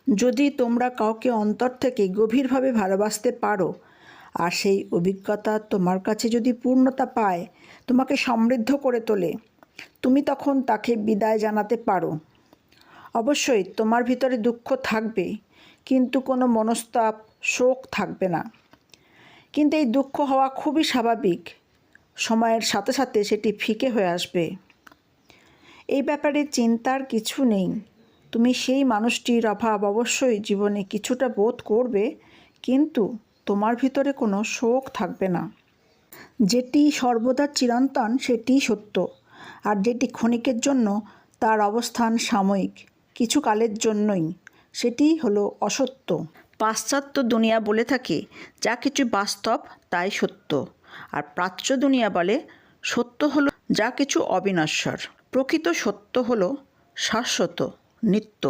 যদি তোমরা কাউকে অন্তর থেকে গভীরভাবে ভালোবাসতে পারো আর সেই অভিজ্ঞতা তোমার কাছে যদি পূর্ণতা পায়, তোমাকে সমৃদ্ধ করে তোলে, তুমি তখন তাকে বিদায় জানাতে পারো। অবশ্যই তোমার ভিতরে দুঃখ থাকবে, কিন্তু কোনো মনস্তাপ, শোক থাকবে না। কিন্তু এই দুঃখ হওয়া খুবই স্বাভাবিক। সময়ের সাথে সাথে সেটি ফিকে হয়ে আসবে। এই ব্যাপারে চিন্তার কিছু নেই। তুমি সেই মানুষটির অভাব অবশ্যই জীবনে কিছুটা বোধ করবে, কিন্তু তোমার ভিতরে কোনো শোক থাকবে না। যেটি সর্বদা চিরন্তন সেটিই সত্য, আর যেটি ক্ষণিকের জন্য তার অবস্থান সাময়িক, কিছু কালের জন্যই, সেটিই হলো অসত্য। পাশ্চাত্য দুনিয়া বলে থাকে যা কিছু বাস্তব তাই সত্য, আর প্রাচ্য দুনিয়া বলে সত্য হলো যা কিছু অবিনশ্বর। প্রকৃত সত্য হলো শাশ্বত, নিত্য।